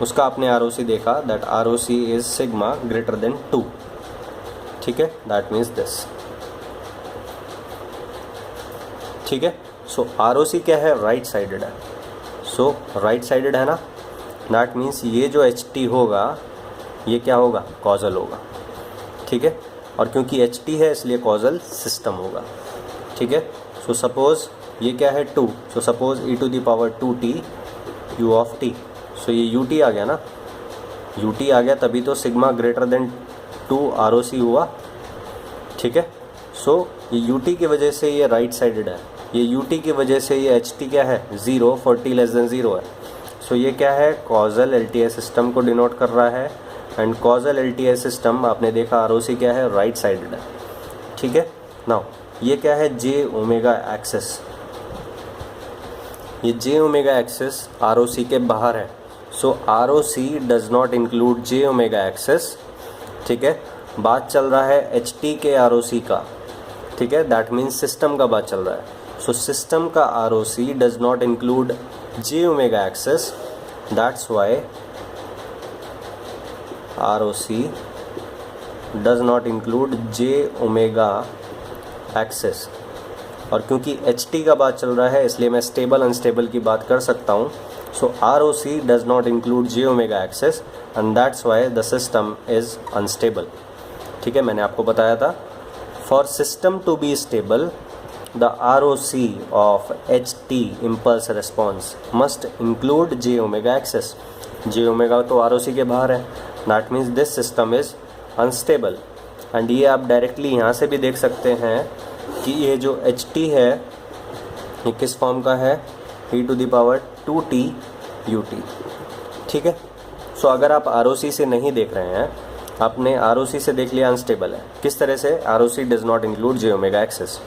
उसका आपने ROC देखा, that ROC is sigma greater then 2। ठीक है, दैट मीन्स दिस। ठीक है, सो ROC क्या है, राइट साइडेड है। सो राइट साइडेड है ना, दैट मीन्स ये जो HT होगा ये क्या होगा, कॉजल होगा। ठीक है, और क्योंकि HT है इसलिए कॉजल सिस्टम होगा। ठीक है, सो सपोज़ ये क्या है, 2, so suppose e⁻²t u of t, so ये ut आ गया ना, ut आ गया तभी तो सिग्मा ग्रेटर देन 2 ROC हुआ। ठीक है, सो ये ut की वजह से ये राइट साइडेड है, ये ut की वजह से ये HT क्या है, 0 फॉर t लेस देन 0 है। सो ये क्या है, कॉजल LTI सिस्टम को डिनोट कर रहा है एंड कॉजल LTI सिस्टम आपने देखा ROC क्या है, राइट साइडेड है। ठीक है, नाउ ये क्या है, j⍵ एक्सेस, ये j⍵ एक्सेस ROC के बाहर है। सो ROC does not include j⍵ axis. ठीक है, बात चल रहा है HT के ROC का। ठीक है, दैट मीन्स सिस्टम का बात चल रहा है। सो सिस्टम का ROC does not include j⍵ axis, that's why ROC does not include j⍵ axis. और क्योंकि HT का बात चल रहा है इसलिए मैं स्टेबल अनस्टेबल की बात कर सकता हूँ। सो ROC does not include j⍵ axis and that's why the system is unstable. ठीक है, मैंने आपको बताया था, for system to be stable the ROC of HT impulse response must include j⍵ axis. j⍵ तो ROC के बाहर है, that means this system is unstable. And ये आप डायरेक्टली यहाँ से भी देख सकते हैं कि ये जो एच टी है ये किस फॉर्म का है, e⁻²t ut। ठीक है। सो अगर आप ROC से नहीं देख रहे हैं, आपने ROC से देख लिया अनस्टेबल है, किस तरह से, ROC does not include j⍵xs।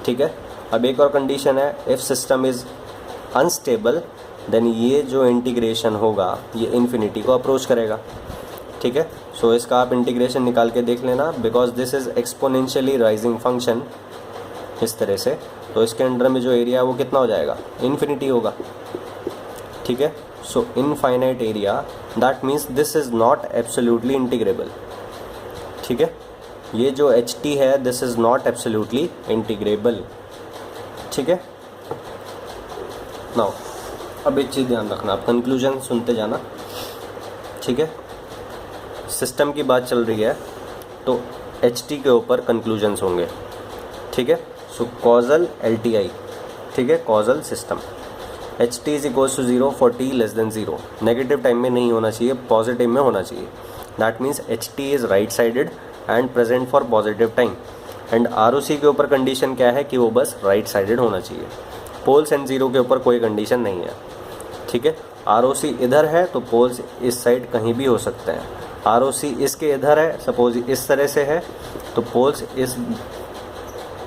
ठीक है। अब एक और कंडीशन है, if system is unstable then ये जो इंटीग्रेशन होगा ये इन्फिनिटी को अप्रोच करेगा। ठीक है। सो इसका आप इंटीग्रेशन निकाल के देख लेना, because this is exponentially rising function इस तरह से, तो इसके अंडर में जो एरिया है वो कितना हो जाएगा, इन्फिनिटी होगा। ठीक है। So infinite area, that means this is not absolutely integrable. ठीक है। ये जो एच टी है this is not absolutely integrable. ठीक है। नाउ अब एक चीज़ ध्यान रखना, आप कंक्लूजन सुनते जाना। ठीक है। सिस्टम की बात चल रही है तो एच टी के ऊपर कंक्लूजन्स होंगे। ठीक है। सो कॉजल LTI, ठीक है, causal system, H T is equals to 0 for t less than 0। Negative time में नहीं होना चाहिए, पॉजिटिव में होना चाहिए। That means H T is right sided and present for positive time. And ROC के ऊपर कंडीशन क्या है कि वो बस राइट साइडेड होना चाहिए। पोल्स एंड ज़ीरो के ऊपर कोई कंडीशन नहीं है। ठीक है। ROC इधर है तो पोल्स इस साइड कहीं भी हो सकते हैं। ROC इसके इधर है, सपोज इस तरह से है तो पोल्स इस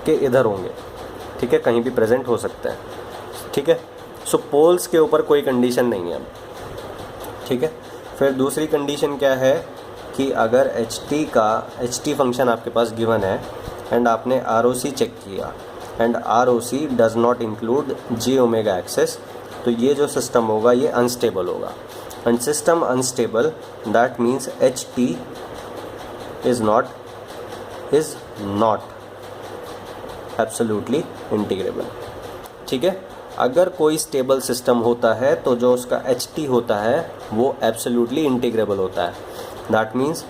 के इधर होंगे। ठीक है, कहीं भी प्रेजेंट हो सकते हैं। ठीक है। सो पोल्स के ऊपर कोई कंडीशन नहीं है। ठीक है। फिर दूसरी कंडीशन क्या है कि अगर एच टी फंक्शन आपके पास गिवन है एंड आपने ROC चेक किया and ROC does not include j⍵xs, तो ये जो सिस्टम होगा ये अनस्टेबल होगा। And system unstable, that means H T is not absolutely integrable. ठीक है। अगर कोई स्टेबल सिस्टम होता है तो जो उसका एच टी होता है वो एब्सोल्युटली इंटीग्रेबल होता है। That means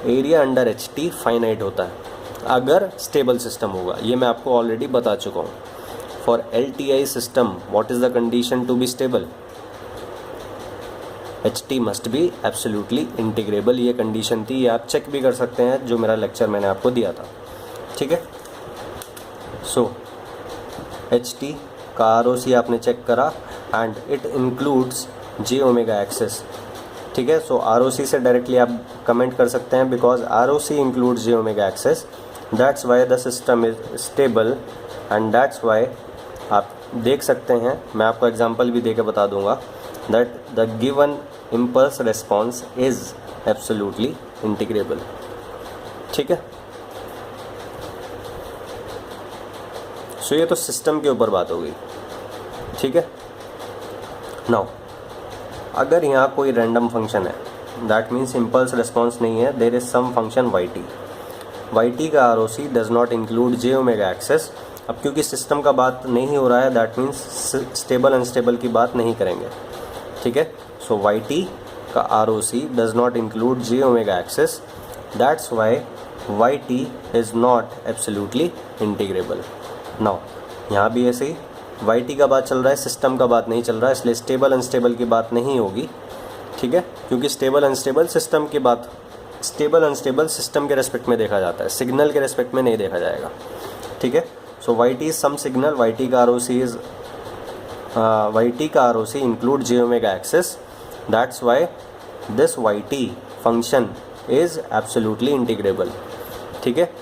area under H T finite होता है अगर स्टेबल सिस्टम होगा। ये मैं आपको ऑलरेडी बता चुका हूँ। For LTI system what is the condition to be stable, H T must be absolutely integrable. ये कंडीशन थी, ये आप चेक भी कर सकते हैं, जो मेरा लेक्चर मैंने आपको दिया था। ठीक है। सो एच टी का ROC आपने चेक करा एंड इट इंक्लूड्स j⍵xs। ठीक है। सो ROC से डायरेक्टली आप कमेंट कर सकते हैं, because ROC includes j⍵xs, that's why the system is stable and that's Y आप देख सकते हैं, मैं आपको एग्जांपल भी दे के बता दूंगा, that the given impulse response is absolutely integrable. ठीक है। सो ये तो सिस्टम के ऊपर बात हो गई। ठीक है। नाउ अगर यहाँ कोई रैंडम फंक्शन है, दैट मीन्स इम्पल्स रिस्पॉन्स नहीं है, there is some function yt का ROC does not include j⍵xs। अब क्योंकि सिस्टम का बात नहीं हो रहा है, दैट मीन्स स्टेबल अनस्टेबल की बात नहीं करेंगे। ठीक है। सो yt का ROC does not include j⍵xs, that's Y yt is not absolutely integrable. Now यहाँ भी ऐसे ही yt का बात चल रहा है, सिस्टम का बात नहीं चल रहा है, इसलिए स्टेबल अनस्टेबल की बात नहीं होगी। ठीक है। क्योंकि स्टेबल अनस्टेबल सिस्टम की बात, स्टेबल अनस्टेबल सिस्टम के रेस्पेक्ट में देखा जाता है, सिग्नल के रेस्पेक्ट में नहीं देखा जाएगा। ठीक है। So yt is some signal, yt का ROC include j⍵xs, that's why this yt function is absolutely integrable. ठीक है।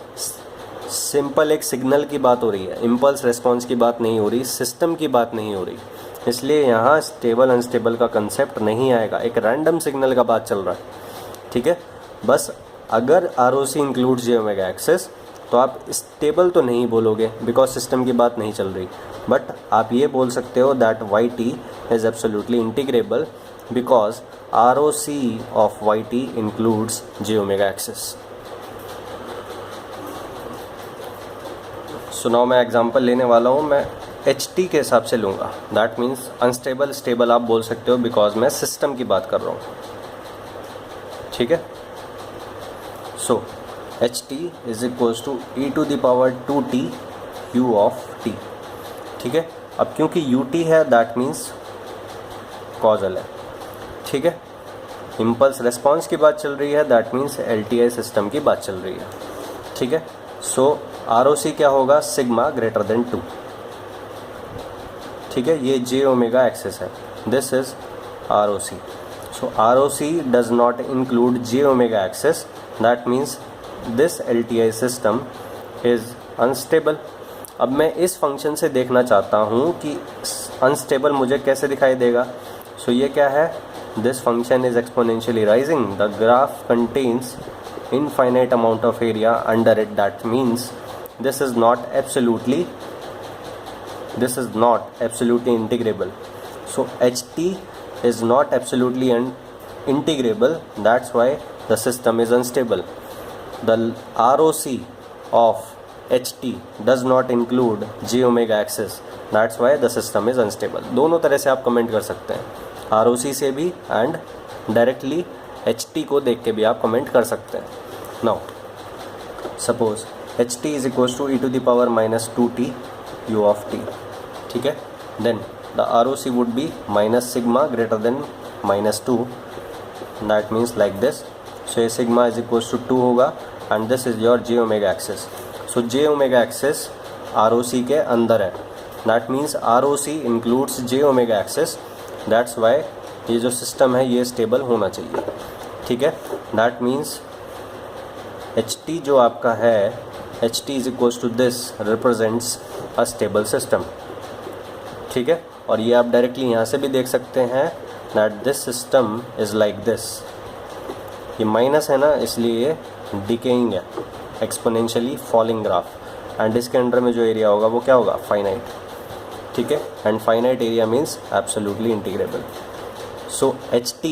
सिंपल एक सिग्नल की बात हो रही है, इम्पल्स रिस्पॉन्स की बात नहीं हो रही, सिस्टम की बात नहीं हो रही, इसलिए यहाँ स्टेबल अनस्टेबल का कंसेप्ट नहीं आएगा, एक रैंडम सिग्नल का बात चल रहा है। ठीक है। बस अगर ROC इंक्लूड j⍵xs तो आप स्टेबल तो नहीं बोलोगे, बिकॉज सिस्टम की बात नहीं चल रही, बट आप ये बोल सकते हो that yt is absolutely integrable because ROC of yt includes j⍵xs। So now मैं एग्जांपल लेने वाला हूँ, मैं HT के हिसाब से लूँगा, दैट मीन्स अनस्टेबल स्टेबल आप बोल सकते हो, बिकॉज मैं सिस्टम की बात कर रहा हूँ। ठीक है। So HT is equals to e⁻²t u of t। ठीक है। अब क्योंकि ut है दैट मीन्स कॉजल है। ठीक है। इम्पल्स रिस्पॉन्स की बात चल रही है, दैट मीन्स LTI सिस्टम की बात चल रही है, ठीक है। सो ROC क्या होगा, सिग्मा ग्रेटर देन 2, ठीक है। ये j ओमेगा एक्सेस है, this is ROC। So ROC does not include j omega axis, that means this LTI system is unstable. अब मैं इस फंक्शन से देखना चाहता हूँ कि अनस्टेबल मुझे कैसे दिखाई देगा। सो ये क्या है, this function is exponentially rising, the graph contains infinite amount of area under it, that means this is not absolutely integrable. So HT is not absolutely integrable, that's why the system is unstable. The ROC of HT does not include j omega axis, that's why the system is unstable. दोनों तरह से आप comment कर सकते हैं, ROC से भी and directly HT को देख के भी आप कमेंट कर सकते हैं। Now suppose HT is equals to e to the power minus 2t u of t, ठीक है। Then the ROC would be minus sigma greater than minus 2, that means like this. So ये sigma is equals to 2 होगा and this is your j omega axis. So j omega axis ROC के अंदर है, that means ROC includes j omega axis, that's why ये जो system है ये stable होना चाहिए, ठीक है। दैट मीन्स HT जो आपका है, HT is equals to this represents a stable system, ठीक है। और ये आप डायरेक्टली यहाँ से भी देख सकते हैं that this system is like this. ये माइनस है ना, इसलिए ये डिकेइंग है, एक्सपोनेंशियली फॉलिंग ग्राफ, एंड इसके अंडर में जो एरिया होगा वो क्या होगा, फाइनाइट, ठीक है। And finite area means absolutely integrable. So HT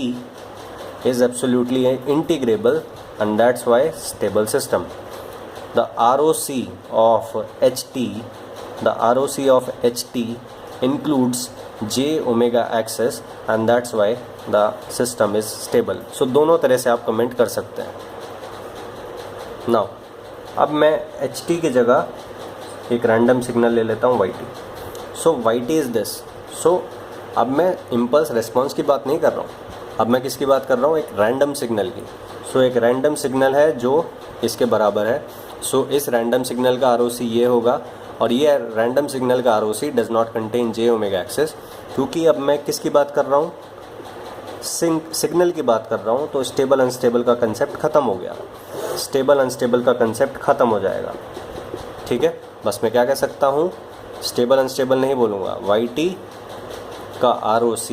is absolutely integrable and that's why stable system. The ROC of HT includes j omega axis and that's why the system is stable. So दोनों तरह से आप comment कर सकते हैं। Now अब मैं HT की जगह एक रैंडम सिग्नल ले लेता हूँ YT. So YT is this. So अब मैं इम्पल्स रिस्पॉन्स की बात नहीं कर रहा हूँ, अब मैं किसकी बात कर रहा हूँ, एक रैंडम सिग्नल की। सो एक रैंडम सिग्नल है जो इसके बराबर है। सो इस रैंडम सिग्नल का ROC ये होगा और ये रैंडम सिग्नल का ROC does not contain j omega axis, क्योंकि अब मैं किसकी बात कर रहा हूँ, सिग्नल की बात कर रहा हूँ। तो स्टेबल अनस्टेबल का कंसेप्ट ख़त्म हो गया, स्टेबल अनस्टेबल का कंसेप्ट ख़त्म हो जाएगा, ठीक है। बस मैं क्या कह सकता हूँ, स्टेबल अनस्टेबल नहीं बोलूँगा, YT का ROC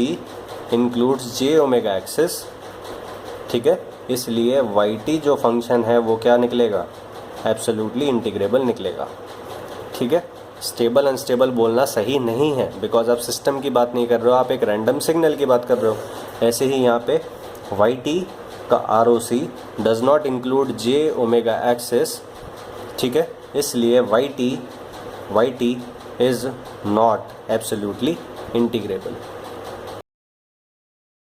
includes j omega axis, ठीक है। इसलिए YT जो फंक्शन है वो क्या निकलेगा, एब्सोल्युटली इंटीग्रेबल निकलेगा, ठीक है। स्टेबल अनस्टेबल बोलना सही नहीं है, बिकॉज आप सिस्टम की बात नहीं कर रहे हो, आप एक रैंडम सिग्नल की बात कर रहे हो। ऐसे ही यहाँ पे YT का ROC does not include j omega axis, ठीक है। इसलिए YT is not absolutely integrable.